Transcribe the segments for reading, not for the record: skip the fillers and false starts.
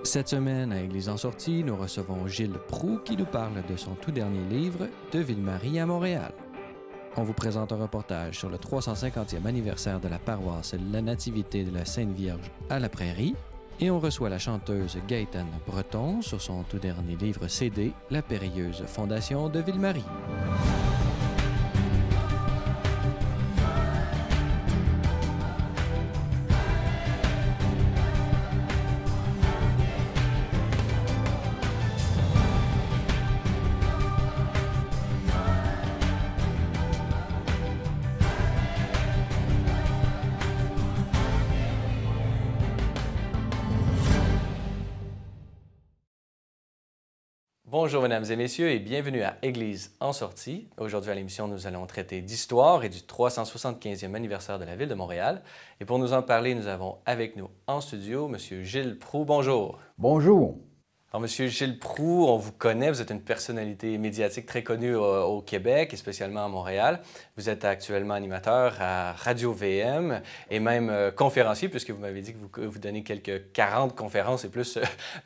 Cette semaine, à Église en sortie, nous recevons Gilles Proulx qui nous parle de son tout dernier livre, De Ville-Marie à Montréal. On vous présente un reportage sur le 350e anniversaire de la paroisse La Nativité de la Sainte Vierge à la Prairie, et on reçoit la chanteuse Gaëtane Breton sur son tout dernier livre CD, La périlleuse fondation de Ville-Marie. Bonjour mesdames et messieurs et bienvenue à Église en sortie. Aujourd'hui à l'émission, nous allons traiter d'histoire et du 375e anniversaire de la Ville de Montréal. Et pour nous en parler, nous avons avec nous en studio M. Gilles Proulx. Bonjour. Bonjour. Alors, M. Gilles Proulx, on vous connaît, vous êtes une personnalité médiatique très connue au Québec et spécialement à Montréal. Vous êtes actuellement animateur à Radio-VM et même conférencier, puisque vous m'avez dit que vous donnez quelques 40 conférences et plus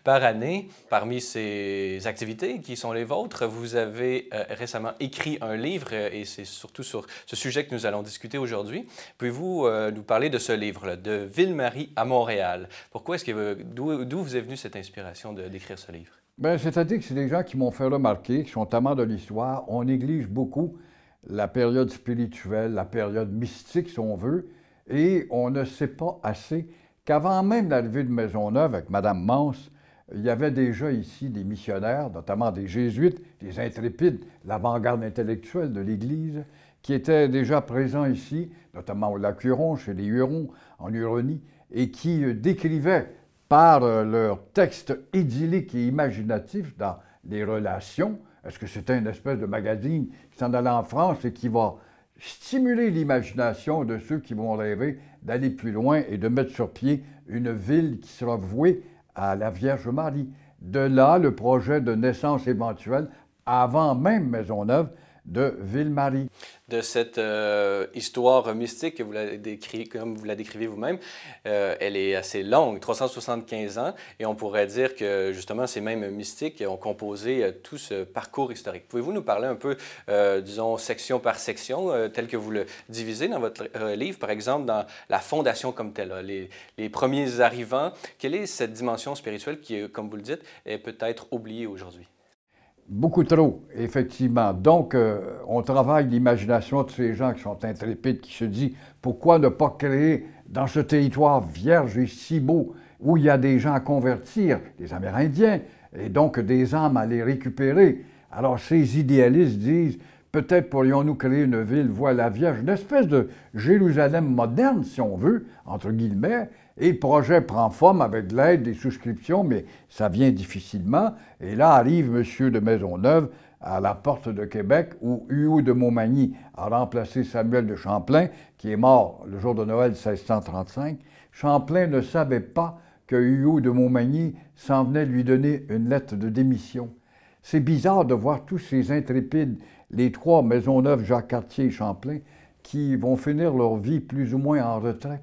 par année. Parmi ces activités qui sont les vôtres, vous avez récemment écrit un livre et c'est surtout sur ce sujet que nous allons discuter aujourd'hui. Pouvez-vous nous parler de ce livre-là, De Ville-Marie à Montréal? Pourquoi est-ce que d'où vous est venue cette inspiration d'écrire ce livre? Bien, c'est-à-dire que c'est des gens qui m'ont fait remarquer, qui sont amants de l'histoire. On néglige beaucoup la période spirituelle, la période mystique, si on veut, et on ne sait pas assez qu'avant même l'arrivée de Maisonneuve avec Mme Mance, il y avait déjà ici des missionnaires, notamment des jésuites, des intrépides, l'avant-garde intellectuelle de l'Église, qui étaient déjà présents ici, notamment au Lac-Huron, chez les Hurons, en Huronie, et qui décrivaient par leur texte idyllique et imaginatif dans les relations. Est-ce que c'était une espèce de magazine qui s'en allait en France et qui va stimuler l'imagination de ceux qui vont rêver d'aller plus loin et de mettre sur pied une ville qui sera vouée à la Vierge Marie? De là, le projet de naissance éventuelle, avant même Maisonneuve, de Ville-Marie. De cette histoire mystique que vous la comme vous la décrivez vous-même, elle est assez longue, 375 ans, et on pourrait dire que justement ces mêmes mystiques ont composé tout ce parcours historique. Pouvez-vous nous parler un peu, disons, section par section, tel que vous le divisez dans votre livre, par exemple, dans la fondation comme telle, les premiers arrivants? Quelle est cette dimension spirituelle qui, comme vous le dites, est peut-être oubliée aujourd'hui? Beaucoup trop, effectivement. Donc, on travaille l'imagination de ces gens qui sont intrépides, qui se disent pourquoi ne pas créer dans ce territoire vierge et si beau, où il y a des gens à convertir, des Amérindiens, et donc des âmes à les récupérer. Alors, ces idéalistes disent peut-être pourrions-nous créer une ville voie la Vierge, une espèce de Jérusalem moderne, si on veut, entre guillemets. Et le projet prend forme avec l'aide des souscriptions, mais ça vient difficilement. Et là arrive M. de Maisonneuve à la porte de Québec, où Huot de Montmagny a remplacé Samuel de Champlain, qui est mort le jour de Noël 1635. Champlain ne savait pas que Huot de Montmagny s'en venait lui donner une lettre de démission. C'est bizarre de voir tous ces intrépides, les trois, Maisonneuve, Jacques-Cartier et Champlain, qui vont finir leur vie plus ou moins en retrait.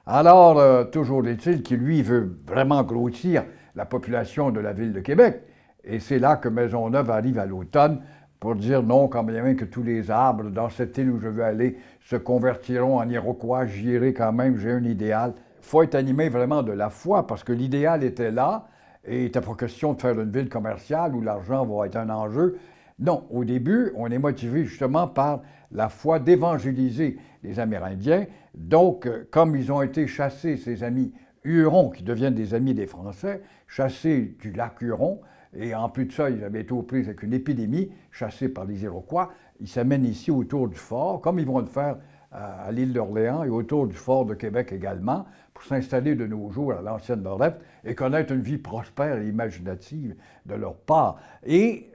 Alors, toujours est-il qu'il, lui, veut vraiment grossir la population de la ville de Québec. Et c'est là que Maisonneuve arrive à l'automne pour dire non, quand bien même que tous les arbres dans cette île où je veux aller se convertiront en Iroquois, j'y irai quand même, j'ai un idéal. Il faut être animé vraiment de la foi parce que l'idéal était là et il n'était pas question de faire une ville commerciale où l'argent va être un enjeu. Non, au début, on est motivé justement par la foi d'évangéliser les Amérindiens. Donc, comme ils ont été chassés, ces amis Hurons, qui deviennent des amis des Français, chassés du lac Huron, et en plus de ça, ils avaient été aux prises avec une épidémie, chassés par les Iroquois, ils s'amènent ici autour du fort, comme ils vont le faire à l'île d'Orléans et autour du fort de Québec également, pour s'installer de nos jours à l'ancienne Lorette et connaître une vie prospère et imaginative de leur part. Et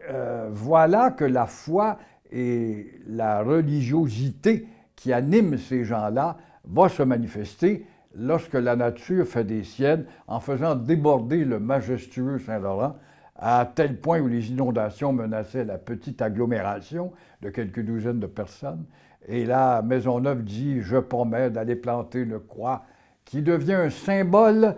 voilà que la foi et la religiosité qui anime ces gens-là va se manifester lorsque la nature fait des siennes en faisant déborder le majestueux Saint-Laurent à tel point où les inondations menaçaient la petite agglomération de quelques douzaines de personnes. Et là, Maisonneuve dit « Je promets d'aller planter une croix » qui devient un symbole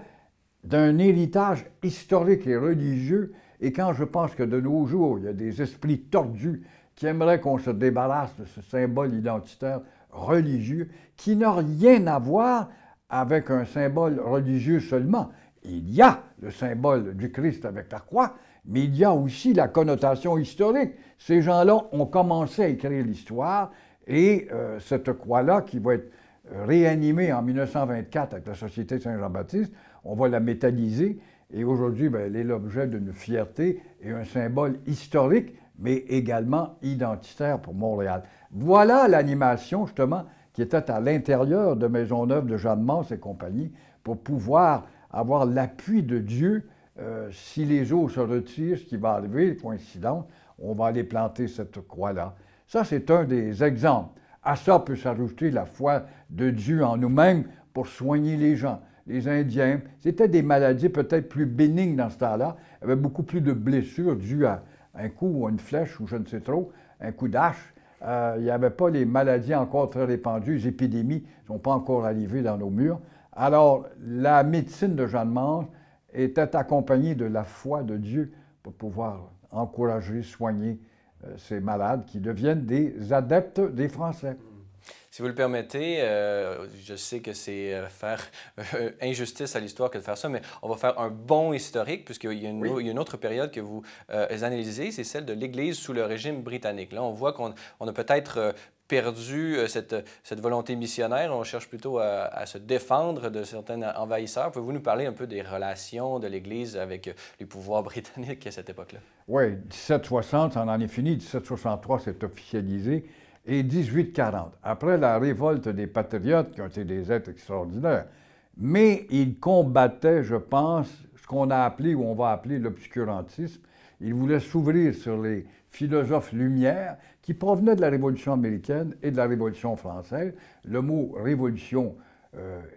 d'un héritage historique et religieux. Et quand je pense que de nos jours, il y a des esprits tordus qui aimeraient qu'on se débarrasse de ce symbole identitaire religieux qui n'a rien à voir avec un symbole religieux seulement. Il y a le symbole du Christ avec la croix, mais il y a aussi la connotation historique. Ces gens-là ont commencé à écrire l'histoire et cette croix-là, qui va être réanimée en 1924 avec la Société Saint-Jean-Baptiste, on va la métalliser et aujourd'hui, elle est l'objet d'une fierté et un symbole historique, mais également identitaire pour Montréal. Voilà l'animation, justement, qui était à l'intérieur de Maisonneuve de Jeanne-Mance et compagnie pour pouvoir avoir l'appui de Dieu. Si les eaux se retirent, ce qui va arriver, coïncidence, on va aller planter cette croix-là. Ça, c'est un des exemples. À ça peut s'ajouter la foi de Dieu en nous-mêmes pour soigner les gens. Les Indiens, c'était des maladies peut-être plus bénignes dans ce temps-là. Il y avait beaucoup plus de blessures dues à un coup ou à une flèche ou je ne sais trop, un coup d'hache. Il n'y avait pas les maladies encore très répandues, les épidémies ne sont pas encore arrivées dans nos murs. Alors, la médecine de Jeanne-Mance était accompagnée de la foi de Dieu pour pouvoir encourager, soigner ces malades qui deviennent des adeptes des Français. Si vous le permettez, je sais que c'est faire injustice à l'histoire que de faire ça, mais on va faire un bond historique, puisqu'il y a une autre période que vous analysez, c'est celle de l'Église sous le régime britannique. Là, on voit qu'on a peut-être perdu cette volonté missionnaire. On cherche plutôt à se défendre de certains envahisseurs. Pouvez-vous nous parler un peu des relations de l'Église avec les pouvoirs britanniques à cette époque-là? Oui, 1760, ça en est fini. 1763, c'est officialisé. Et 1840, après la révolte des Patriotes, qui ont été des êtres extraordinaires, mais ils combattaient, je pense, ce qu'on a appelé ou on va appeler l'obscurantisme. Ils voulaient s'ouvrir sur les philosophes Lumière qui provenaient de la Révolution américaine et de la Révolution française. Le mot « révolution »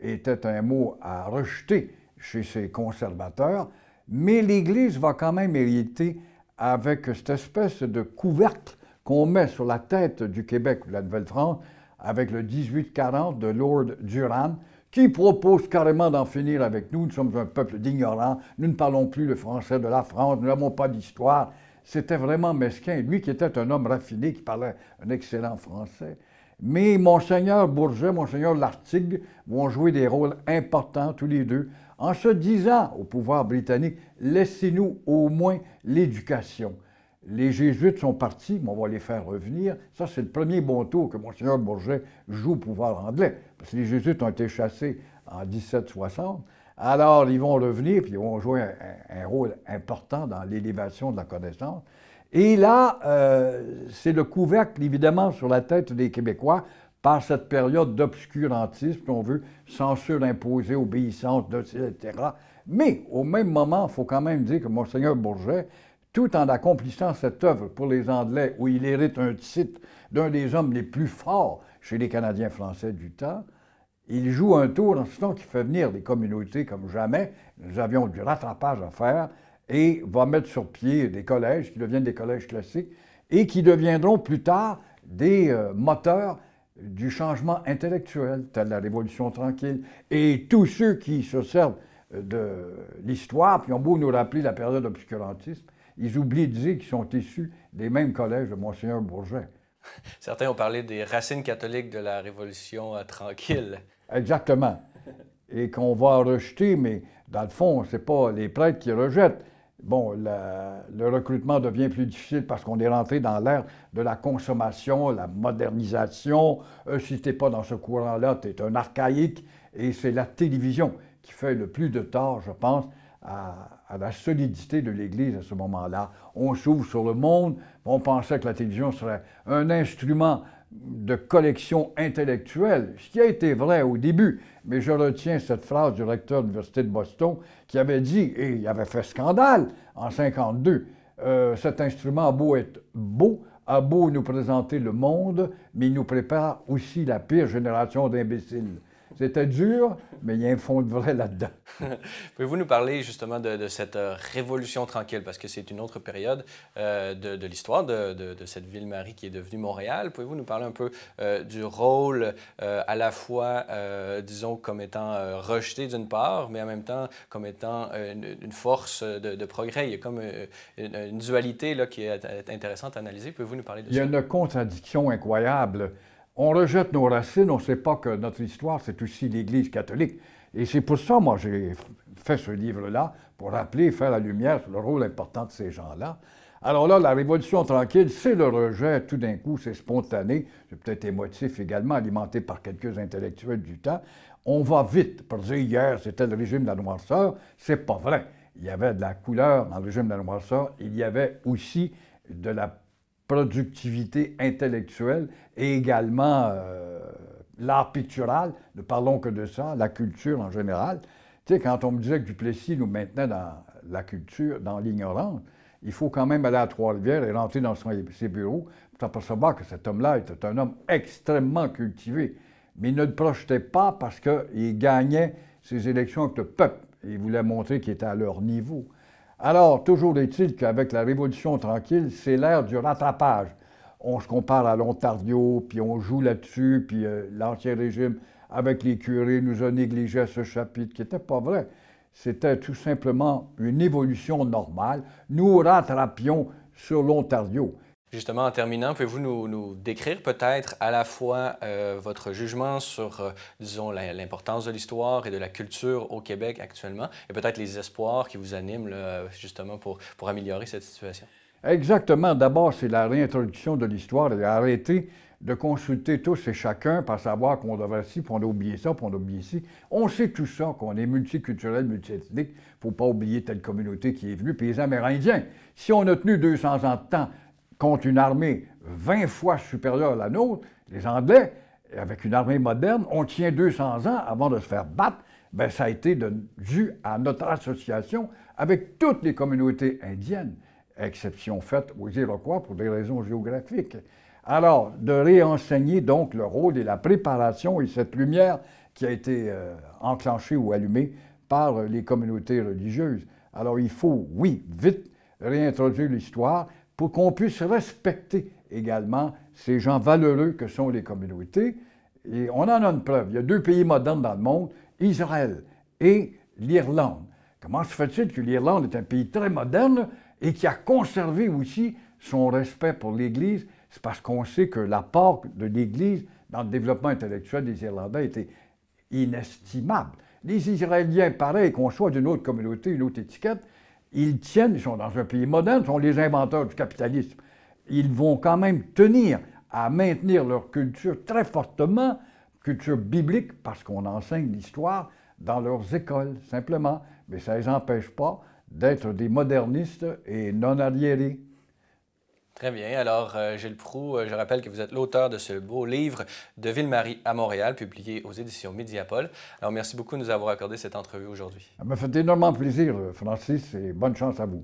était un mot à rejeter chez ces conservateurs, mais l'Église va quand même hériter avec cette espèce de couvercle qu'on met sur la tête du Québec ou de la Nouvelle-France avec le 1840 de Lord Durham, qui propose carrément d'en finir avec nous. Nous sommes un peuple d'ignorants, nous ne parlons plus le français de la France, nous n'avons pas d'histoire. C'était vraiment mesquin. Lui qui était un homme raffiné, qui parlait un excellent français. Mais Monseigneur Bourget, Monseigneur Lartigue vont jouer des rôles importants tous les deux, en se disant au pouvoir britannique, laissez-nous au moins l'éducation. Les Jésuites sont partis, mais on va les faire revenir. Ça, c'est le premier bon tour que Monseigneur Bourget joue au pouvoir anglais, parce que les Jésuites ont été chassés en 1760. Alors, ils vont revenir, puis ils vont jouer un rôle important dans l'élévation de la connaissance. Et là, c'est le couvercle, évidemment, sur la tête des Québécois par cette période d'obscurantisme, si on veut, censure imposée, obéissance, etc. Mais, au même moment, il faut quand même dire que Monseigneur Bourget, tout en accomplissant cette œuvre pour les Anglais, où il hérite un titre d'un des hommes les plus forts chez les Canadiens français du temps, il joue un tour en ce temps qui fait venir des communautés comme jamais. Nous avions du rattrapage à faire et va mettre sur pied des collèges qui deviennent des collèges classiques et qui deviendront plus tard des moteurs du changement intellectuel, tel la Révolution tranquille. Et tous ceux qui se servent de l'histoire, puis ont beau nous rappeler la période obscurantiste, ils oublient de dire qu'ils sont issus des mêmes collèges de Monseigneur Bourget. Certains ont parlé des racines catholiques de la Révolution tranquille. Exactement. Et qu'on va rejeter, mais dans le fond, ce n'est pas les prêtres qui rejettent. Bon, le recrutement devient plus difficile parce qu'on est rentré dans l'ère de la consommation, la modernisation. Si tu n'es pas dans ce courant-là, tu es un archaïque. Et c'est la télévision qui fait le plus de tort, je pense, à la solidité de l'Église à ce moment-là. On s'ouvre sur le monde, on pensait que la télévision serait un instrument de collection intellectuelle, ce qui a été vrai au début, mais je retiens cette phrase du recteur de l'Université de Boston qui avait dit, et il avait fait scandale en 1952, cet instrument a beau être beau, a beau nous présenter le monde, mais il nous prépare aussi la pire génération d'imbéciles. C'était dur, mais il y a un fond de vrai là-dedans. Pouvez-vous nous parler justement de cette révolution tranquille, parce que c'est une autre période de l'histoire de cette Ville-Marie qui est devenue Montréal. Pouvez-vous nous parler un peu du rôle à la fois, disons, comme étant rejeté d'une part, mais en même temps comme étant une force de progrès? Il y a comme une dualité là, qui est intéressante à analyser. Pouvez-vous nous parler de ça? Il y a une contradiction incroyable. On rejette nos racines, on ne sait pas que notre histoire, c'est aussi l'Église catholique. Et c'est pour ça, moi, j'ai fait ce livre-là, pour rappeler, faire la lumière sur le rôle important de ces gens-là. Alors là, la Révolution tranquille, c'est le rejet, tout d'un coup, c'est spontané, c'est peut-être émotif également, alimenté par quelques intellectuels du temps. On va vite, pour dire hier, c'était le régime de la noirceur, c'est pas vrai. Il y avait de la couleur dans le régime de la noirceur, il y avait aussi de la productivité intellectuelle et également l'art pictural, ne parlons que de ça, la culture en général. Tu sais, quand on me disait que Duplessis nous maintenait dans la culture, dans l'ignorance, il faut quand même aller à Trois-Rivières et rentrer dans ses bureaux pour s'apercevoir que cet homme-là était un homme extrêmement cultivé. Mais il ne le projetait pas parce qu'il gagnait ses élections avec le peuple. Il voulait montrer qu'il était à leur niveau. Alors, toujours est-il qu'avec la Révolution tranquille, c'est l'ère du rattrapage. On se compare à l'Ontario, puis on joue là-dessus, puis l'Ancien Régime, avec les curés, nous a négligé à ce chapitre, qui n'était pas vrai. C'était tout simplement une évolution normale. Nous rattrapions sur l'Ontario. Justement, en terminant, pouvez-vous nous décrire peut-être à la fois votre jugement sur, disons, l'importance de l'histoire et de la culture au Québec actuellement, et peut-être les espoirs qui vous animent là, justement pour améliorer cette situation? Exactement. D'abord, c'est la réintroduction de l'histoire et arrêter de consulter tous et chacun pour savoir qu'on devrait ci, puis on a oublié ça, puis on a oublié ci. On sait tout ça, qu'on est multiculturel, multiethnique. Il ne faut pas oublier telle communauté qui est venue. Puis les Amérindiens, si on a tenu 200 ans de temps contre une armée 20 fois supérieure à la nôtre, les Anglais, avec une armée moderne, on tient 200 ans avant de se faire battre, bien, ça a été dû à notre association avec toutes les communautés indiennes, exception faite aux Iroquois pour des raisons géographiques. Alors, de réenseigner donc le rôle et la préparation et cette lumière qui a été enclenchée ou allumée par les communautés religieuses. Alors, il faut, oui, vite réintroduire l'histoire pour qu'on puisse respecter également ces gens valeureux que sont les communautés. Et on en a une preuve. Il y a deux pays modernes dans le monde, Israël et l'Irlande. Comment se fait-il que l'Irlande est un pays très moderne et qui a conservé aussi son respect pour l'Église? C'est parce qu'on sait que l'apport de l'Église dans le développement intellectuel des Irlandais était inestimable. Les Israéliens, pareil, qu'on soit d'une autre communauté, une autre étiquette, ils tiennent, ils sont dans un pays moderne, sont les inventeurs du capitalisme. Ils vont quand même tenir à maintenir leur culture très fortement, culture biblique, parce qu'on enseigne l'histoire dans leurs écoles, simplement. Mais ça ne les empêche pas d'être des modernistes et non arriérés. Très bien. Alors, Gilles Proulx, je rappelle que vous êtes l'auteur de ce beau livre de Ville-Marie à Montréal, publié aux éditions Mediapol. Alors, merci beaucoup de nous avoir accordé cette entrevue aujourd'hui. Ça m'a fait énormément plaisir, Francis, et bonne chance à vous.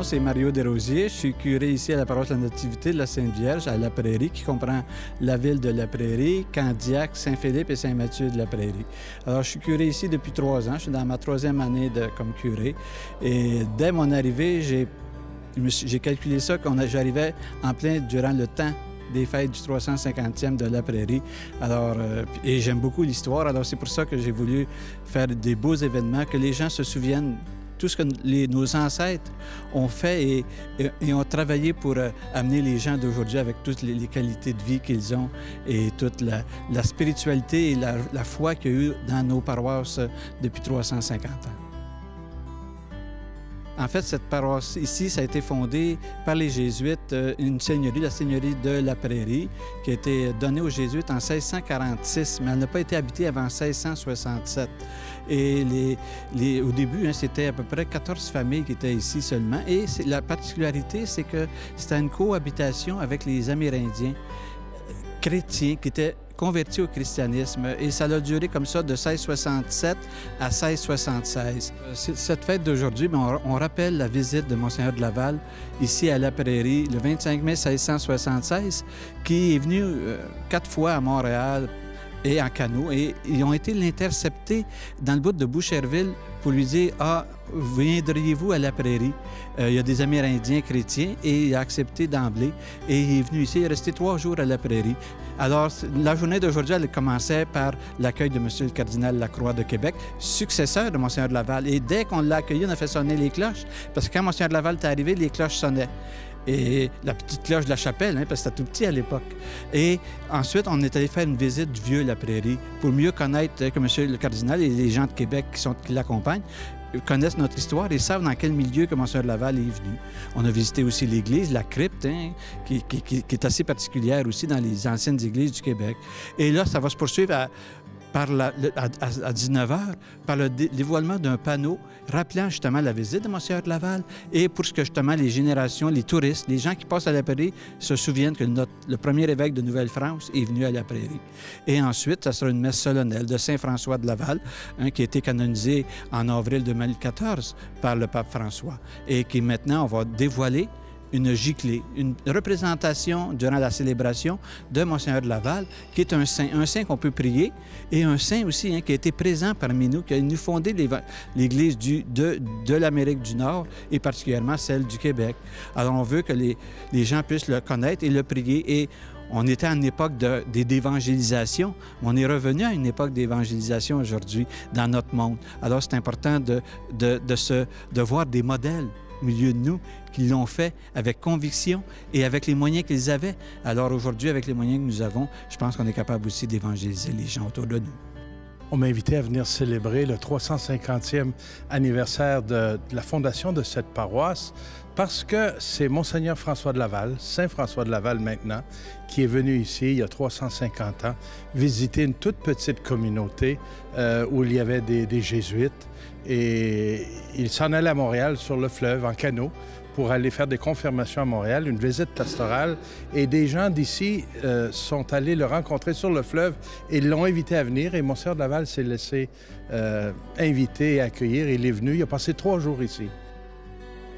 C'est Mario Desrosiers. Je suis curé ici à la paroisse de la Nativité de la Sainte-Vierge, à La Prairie, qui comprend la ville de La Prairie, Candiac, Saint-Philippe et Saint-Mathieu de La Prairie. Alors, je suis curé ici depuis 3 ans. Je suis dans ma 3e année comme curé. Et dès mon arrivée, j'ai calculé ça quand j'arrivais en plein durant le temps des fêtes du 350e de La Prairie. Alors, et j'aime beaucoup l'histoire. Alors, c'est pour ça que j'ai voulu faire des beaux événements, que les gens se souviennent tout ce que nos ancêtres ont fait et ont travaillé pour amener les gens d'aujourd'hui avec toutes les qualités de vie qu'ils ont et toute la spiritualité et la foi qu'il y a eu dans nos paroisses depuis 350 ans. En fait, cette paroisse ici, ça a été fondé par les Jésuites, une seigneurie, la seigneurie de La Prairie, qui a été donnée aux Jésuites en 1646, mais elle n'a pas été habitée avant 1667. Et au début, c'était à peu près 14 familles qui étaient ici seulement. Et la particularité, c'est que c'était une cohabitation avec les Amérindiens chrétiens qui étaient convertis au christianisme et ça a duré comme ça de 1667 à 1676. Cette fête d'aujourd'hui, on rappelle la visite de Monseigneur de Laval ici à La Prairie le 25 mai 1676 qui est venu 4 fois à Montréal et en canot, et ils ont été l'intercepter dans le bout de Boucherville pour lui dire « Ah, viendriez-vous à La Prairie? Il y a des Amérindiens chrétiens » et il a accepté d'emblée et il est venu ici, il est resté 3 jours à La Prairie. Alors, la journée d'aujourd'hui, elle commençait par l'accueil de M. le cardinal Lacroix de Québec, successeur de Monseigneur de Laval. Et dès qu'on l'a accueilli, on a fait sonner les cloches, parce que quand Monseigneur de Laval est arrivé, les cloches sonnaient. Et la petite cloche de la chapelle, hein, parce que c'était tout petit à l'époque. Et ensuite, on est allé faire une visite du vieux La Prairie pour mieux connaître que M. le cardinal et les gens de Québec qui l'accompagnent connaissent notre histoire et savent dans quel milieu que Monseigneur de Laval est venu. On a visité aussi l'église, la crypte, hein, qui est assez particulière aussi dans les anciennes églises du Québec. Et là, ça va se poursuivre à 19h par le dévoilement d'un panneau rappelant justement la visite de Monseigneur de Laval et pour que justement les générations, les touristes, les gens qui passent à La Prairie se souviennent que le premier évêque de Nouvelle-France est venu à La Prairie. Et ensuite, ça sera une messe solennelle de Saint-François de Laval, hein, qui a été canonisé en avril 2014 par le pape François et qui maintenant, on va dévoiler une giclée, une représentation durant la célébration de Monseigneur de Laval, qui est un saint qu'on peut prier, et un saint aussi hein, qui a été présent parmi nous, qui a nous fondé l'Église de l'Amérique du Nord, et particulièrement celle du Québec. Alors on veut que les gens puissent le connaître et le prier, et on était à une époque d'évangélisation. On est revenu à une époque d'évangélisation aujourd'hui dans notre monde. Alors c'est important de voir des modèles au milieu de nous qui l'ont fait avec conviction et avec les moyens qu'ils avaient. Alors aujourd'hui, avec les moyens que nous avons, je pense qu'on est capable aussi d'évangéliser les gens autour de nous. On m'a invité à venir célébrer le 350e anniversaire de la fondation de cette paroisse parce que c'est Monseigneur François de Laval, Saint François de Laval maintenant, qui est venu ici il y a 350 ans visiter une toute petite communauté où il y avait des jésuites et il s'en allait à Montréal sur le fleuve en canot pour aller faire des confirmations à Montréal, une visite pastorale. Et des gens d'ici sont allés le rencontrer sur le fleuve et l'ont invité à venir. Et Monseigneur de Laval s'est laissé inviter et accueillir. Il est venu, il a passé 3 jours ici.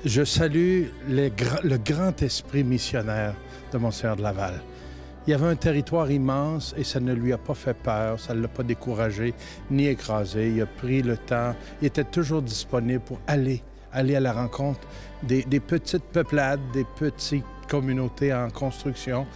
Je salue le grand esprit missionnaire de Monseigneur de Laval. Il y avait un territoire immense et ça ne lui a pas fait peur, ça ne l'a pas découragé ni écrasé. Il a pris le temps, il était toujours disponible pour aller à la rencontre des petites peuplades, des petites communautés en construction.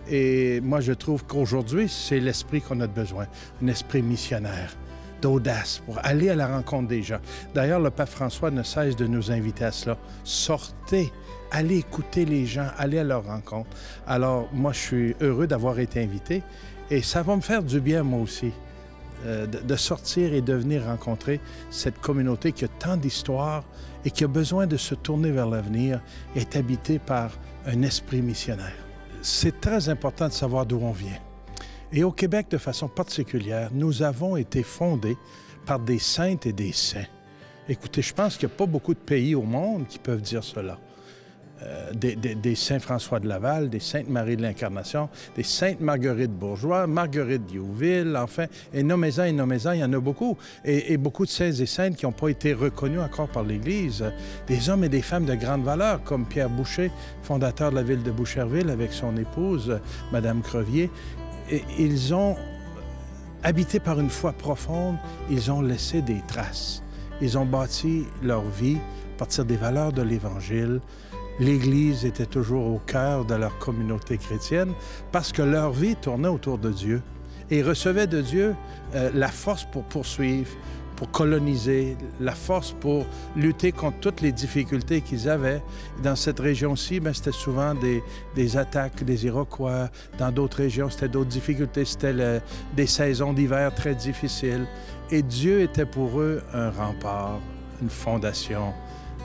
Et moi, je trouve qu'aujourd'hui, c'est l'esprit qu'on a besoin, un esprit missionnaire, d'audace, pour aller à la rencontre des gens. D'ailleurs, le pape François ne cesse de nous inviter à cela. Sortez, allez écouter les gens, allez à leur rencontre. Alors, moi, je suis heureux d'avoir été invité et ça va me faire du bien, moi aussi, de sortir et de venir rencontrer cette communauté qui a tant d'histoire et qui a besoin de se tourner vers l'avenir et est habitée par un esprit missionnaire. C'est très important de savoir d'où on vient. Et au Québec, de façon particulière, nous avons été fondés par des saintes et des saints. Écoutez, je pense qu'il n'y a pas beaucoup de pays au monde qui peuvent dire cela. Des saints François de Laval, des saintes Marie de l'Incarnation, des saintes Marguerite Bourgeois, Marguerite Diouville, enfin, et nommez-en, il y en a beaucoup. Et beaucoup de saints et saintes qui n'ont pas été reconnus encore par l'Église. Des hommes et des femmes de grande valeur, comme Pierre Boucher, fondateur de la ville de Boucherville avec son épouse, Madame Crevier. Et ils ont, habités par une foi profonde, ils ont laissé des traces. Ils ont bâti leur vie à partir des valeurs de l'Évangile. L'Église était toujours au cœur de leur communauté chrétienne parce que leur vie tournait autour de Dieu et recevaient de Dieu la force pour poursuivre, pour coloniser, la force pour lutter contre toutes les difficultés qu'ils avaient. Dans cette région-ci, c'était souvent des attaques des Iroquois. Dans d'autres régions, c'était d'autres difficultés. C'était des saisons d'hiver très difficiles. Et Dieu était pour eux un rempart, une fondation,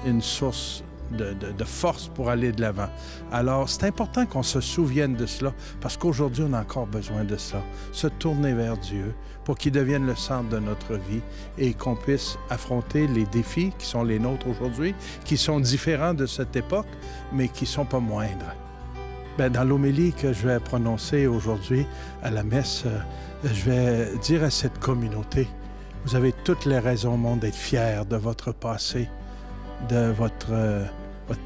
une source de force pour aller de l'avant. Alors, c'est important qu'on se souvienne de cela, parce qu'aujourd'hui, on a encore besoin de ça. Se tourner vers Dieu pour qu'il devienne le centre de notre vie et qu'on puisse affronter les défis qui sont les nôtres aujourd'hui, qui sont différents de cette époque, mais qui ne sont pas moindres. Bien, dans l'homélie que je vais prononcer aujourd'hui à la messe, je vais dire à cette communauté, vous avez toutes les raisons au monde d'être fiers de votre passé, de votre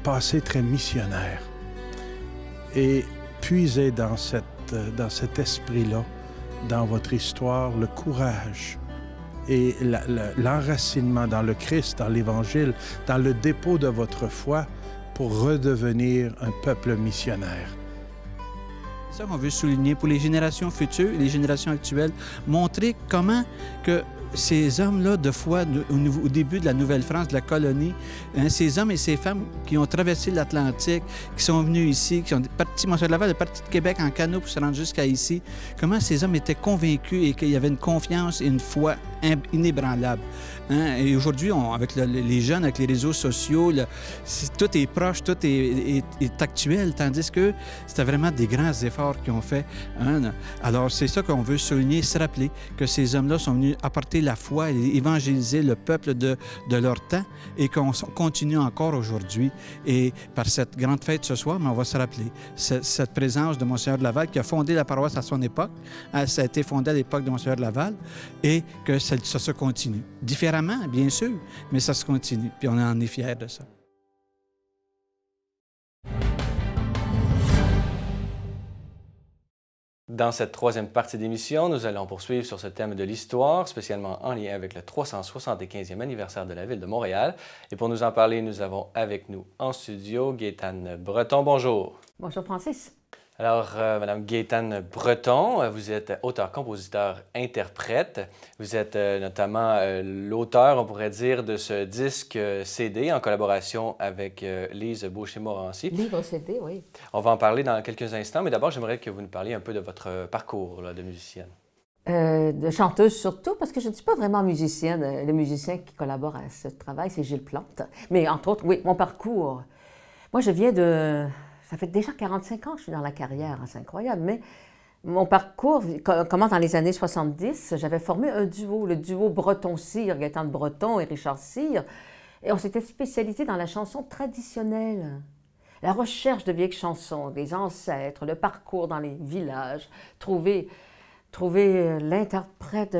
passé très missionnaire. Et puisez dans cet esprit-là, dans votre histoire, le courage et l'enracinement dans le Christ, dans l'Évangile, dans le dépôt de votre foi pour redevenir un peuple missionnaire. C'est ça qu'on veut souligner pour les générations futures et les générations actuelles, montrer comment que ces hommes-là de foi, au début de la Nouvelle-France, de la colonie, hein, ces hommes et ces femmes qui ont traversé l'Atlantique, qui sont venus ici, qui ont parti, Monseigneur Laval est parti de Québec en canot pour se rendre jusqu'à ici, comment ces hommes étaient convaincus et qu'il y avait une confiance et une foi inébranlable. Hein? Et aujourd'hui, avec les jeunes, avec les réseaux sociaux, tout est proche, tout est actuel, tandis que c'était vraiment des grands efforts qu'ils ont fait. Hein? Alors, c'est ça qu'on veut souligner, se rappeler que ces hommes-là sont venus apporter la foi et évangéliser le peuple de leur temps et qu'on continue encore aujourd'hui. Et par cette grande fête ce soir, mais on va se rappeler cette présence de Monseigneur de Laval qui a fondé la paroisse à son époque. Ça a été fondé à l'époque de Monseigneur de Laval et que ça se continue. Différemment, bien sûr, mais ça se continue. Puis on en est fiers de ça. Dans cette troisième partie d'émission, nous allons poursuivre sur ce thème de l'histoire, spécialement en lien avec le 375e anniversaire de la Ville de Montréal. Et pour nous en parler, nous avons avec nous en studio Gaétane Breton. Bonjour. Bonjour Francis. Alors, Madame Gaétane Breton, vous êtes auteur, compositeur, interprète. Vous êtes notamment l'auteur, on pourrait dire, de ce disque CD en collaboration avec Lise Boucher-Morancy. Livre CD, oui. On va en parler dans quelques instants, mais d'abord, j'aimerais que vous nous parliez un peu de votre parcours là, de musicienne. De chanteuse surtout, parce que je ne suis pas vraiment musicienne. Le musicien qui collabore à ce travail, c'est Gilles Plante. Mais entre autres, oui, mon parcours. Moi, je viens de... Ça fait déjà 45 ans que je suis dans la carrière, c'est incroyable, mais mon parcours commence dans les années 70. J'avais formé un duo, le duo Breton-Cyr, Gaétane Breton et Richard Cyr, et on s'était spécialisé dans la chanson traditionnelle. La recherche de vieilles chansons, des ancêtres, le parcours dans les villages, trouver l'interprète,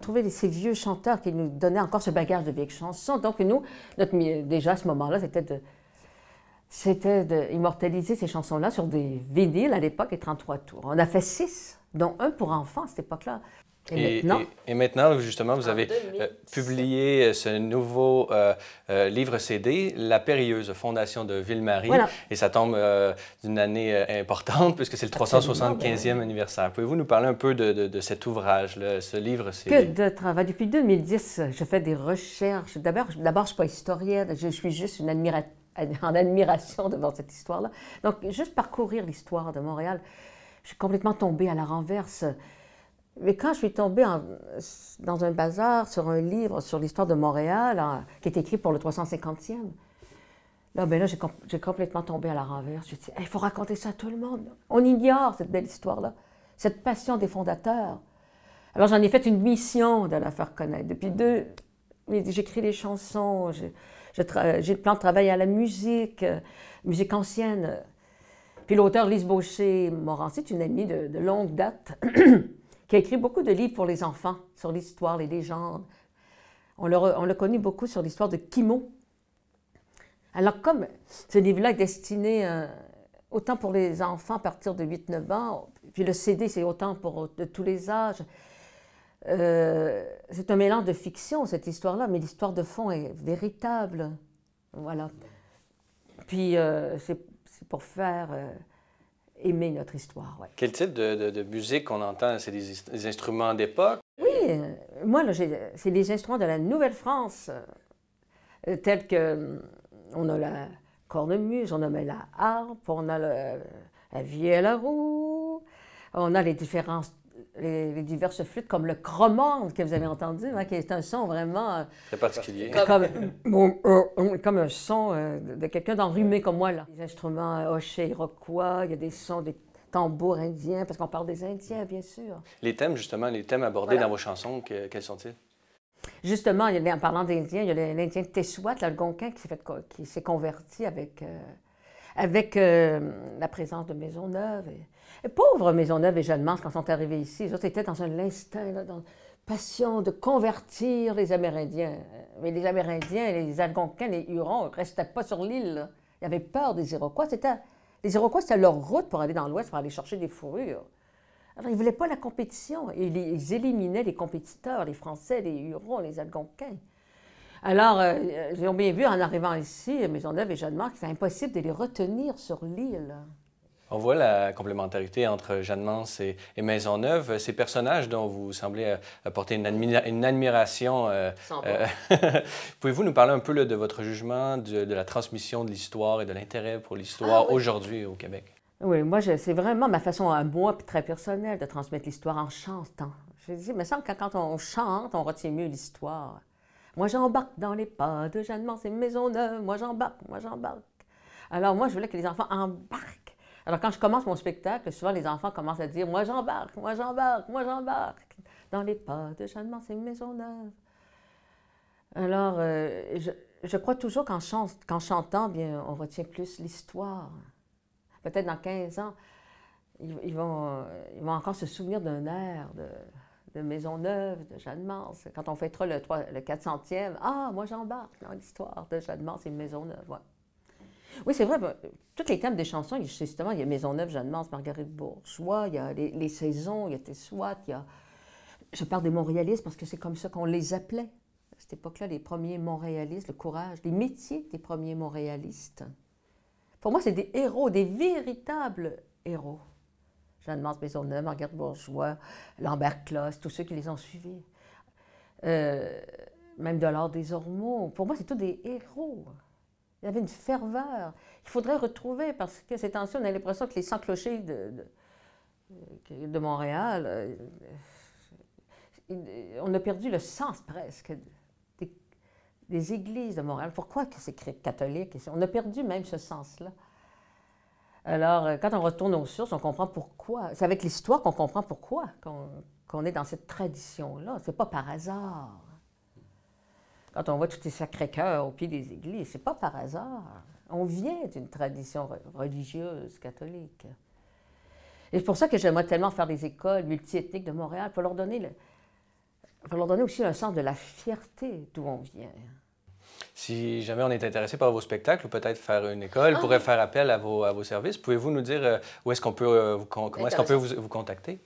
trouver ces vieux chanteurs qui nous donnaient encore ce bagage de vieilles chansons. Donc nous, déjà à ce moment-là, c'était d'immortaliser ces chansons-là sur des vinyles à l'époque et 33 tours. On a fait 6, dont un pour enfants à cette époque-là. Et maintenant, justement, vous avez publié ce nouveau livre CD, La Périlleuse, Fondation de Ville-Marie. Voilà. Et ça tombe d'une année importante puisque c'est le 375e anniversaire. Pouvez-vous nous parler un peu de cet ouvrage, ce livre CD? Que de travail. Depuis 2010, je fais des recherches. D'abord, je ne suis pas historienne, je suis juste en admiration devant cette histoire-là. Donc, juste parcourir l'histoire de Montréal, je suis complètement tombée à la renverse. Mais quand je suis tombée dans un bazar sur un livre sur l'histoire de Montréal, qui est écrit pour le 350e, là, j'ai complètement tombé à la renverse. Je me suis dit, il faut raconter ça à tout le monde. On ignore cette belle histoire-là, cette passion des fondateurs. Alors, j'en ai fait une mission de la faire connaître. Depuis j'écris des chansons, j'ai le plan de travail à la musique ancienne. Puis l'auteur Lise Boucher-Morancy est une amie de longue date qui a écrit beaucoup de livres pour les enfants sur l'histoire, les légendes. On l'a connu beaucoup sur l'histoire de Kimo. Alors comme ce livre-là est destiné autant pour les enfants à partir de 8-9 ans, puis le CD c'est autant de tous les âges, c'est un mélange de fiction, cette histoire-là, mais l'histoire de fond est véritable. Voilà. Puis, c'est pour faire aimer notre histoire. Ouais. Quel type de musique qu'on entend? C'est des instruments d'époque? Oui, moi, c'est des instruments de la Nouvelle-France, tels que, on a la cornemuse, on a la harpe, on a la vielle à roue, on a les diverses flûtes, comme le chromande que vous avez entendu, hein, qui est un son vraiment... Très particulier. Comme un son de quelqu'un d'enrhumé comme moi, là. Les instruments hochets, iroquois, il y a des sons, des tambours indiens, parce qu'on parle des Indiens, bien sûr. Les thèmes, justement, les thèmes abordés dans vos chansons, quels sont-ils? Justement, en parlant d'Indiens, il y a l'Indien Tessouat, l'Algonquin, qui s'est converti avec... avec la présence de Maisonneuve. Et pauvres Maisonneuve et Jeanne Mance, quand ils sont arrivés ici, ils autres étaient dans un instinct, là, dans une passion de convertir les Amérindiens. Mais les Amérindiens, les Algonquins, les Hurons ne restaient pas sur l'île. Ils avaient peur des Iroquois. Les Iroquois, c'était leur route pour aller dans l'Ouest, pour aller chercher des fourrures. Alors, ils ne voulaient pas la compétition. Ils éliminaient les compétiteurs, les Français, les Hurons, les Algonquins. Alors, ils ont bien vu, en arrivant ici, Maisonneuve et Jeanne Mance, que c'est impossible de les retenir sur l'île. On voit la complémentarité entre Jeanne Mance et Maisonneuve. Ces personnages dont vous semblez apporter une admiration. Pouvez-vous nous parler un peu là, de votre jugement, de la transmission de l'histoire et de l'intérêt pour l'histoire aujourd'hui au Québec? Oui, moi, c'est vraiment ma façon à moi, très personnelle, de transmettre l'histoire en chantant. Je dis, il me semble que quand on chante, on retient mieux l'histoire. Moi, j'embarque dans les pas de Jeanne Mance et Maisonneuve. Moi, j'embarque, moi, j'embarque. Alors, moi, je voulais que les enfants embarquent. Alors, quand je commence mon spectacle, souvent, les enfants commencent à dire « Moi, j'embarque, moi, j'embarque, moi, j'embarque dans les pas de Jeanne Mance et Maisonneuve. » Alors, je crois toujours qu'en chantant, bien, on retient plus l'histoire. Peut-être dans 15 ans, ils vont encore se souvenir d'un air de Maisonneuve, de Jeanne Mance. Quand on fêtera le 400e, « Ah, moi, j'embarque dans l'histoire de Jeanne Mance et Maisonneuve. Ouais. » Oui, c'est vrai, tous les thèmes des chansons, justement, il y a Maisonneuve, Jeanne Mance, Marguerite Bourgeois, il y a les saisons, il y a Tessouat, il y a... Je parle des Montréalistes parce que c'est comme ça qu'on les appelait. À cette époque-là, les premiers Montréalistes, le courage, les métiers des premiers Montréalistes. Pour moi, c'est des héros, des véritables héros. Jeanne Mance, Maisonneuve, Marguerite Bourgeois, Lambert Closse, tous ceux qui les ont suivis. Même Delord des Ormeaux. Pour moi, c'est tous des héros. Il y avait une ferveur. Il faudrait retrouver, parce que ces temps-ci, on a l'impression que les 100 clochers de Montréal, on a perdu le sens presque des églises de Montréal. Pourquoi que c'est catholique? On a perdu même ce sens-là. Alors, quand on retourne aux sources, on comprend pourquoi. C'est avec l'histoire qu'on comprend pourquoi qu'on est dans cette tradition-là. C'est pas par hasard. Quand on voit tous les Sacré-Cœurs au pied des églises, c'est pas par hasard. On vient d'une tradition religieuse catholique. Et c'est pour ça que j'aimerais tellement faire des écoles multiethniques de Montréal pour leur donner aussi un sens de la fierté d'où on vient. Si jamais on est intéressé par vos spectacles ou peut-être faire une école, pourrait faire appel à vos services, pouvez-vous nous dire où est-ce qu'on peut, comment est-ce qu'on peut vous contacter?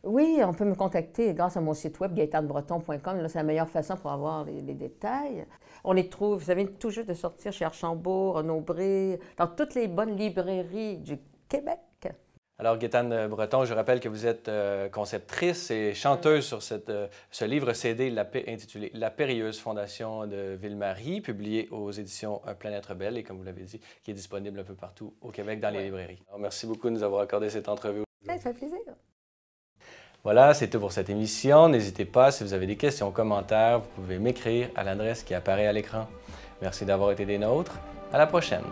Oui, on peut me contacter grâce à mon site web gaetanebreton.com. Là, c'est la meilleure façon pour avoir les détails. On les trouve, ça vient tout juste de sortir chez Archambault, Renaud-Bré, dans toutes les bonnes librairies du Québec. Alors, Gaétane Breton, je rappelle que vous êtes conceptrice et chanteuse sur ce livre CD intitulé « La périlleuse fondation de Ville-Marie », publié aux éditions Planète Rebelle et, comme vous l'avez dit, qui est disponible un peu partout au Québec dans les librairies. Alors, merci beaucoup de nous avoir accordé cette entrevue. Ça fait plaisir. Voilà, c'est tout pour cette émission. N'hésitez pas, si vous avez des questions ou commentaires, vous pouvez m'écrire à l'adresse qui apparaît à l'écran. Merci d'avoir été des nôtres. À la prochaine.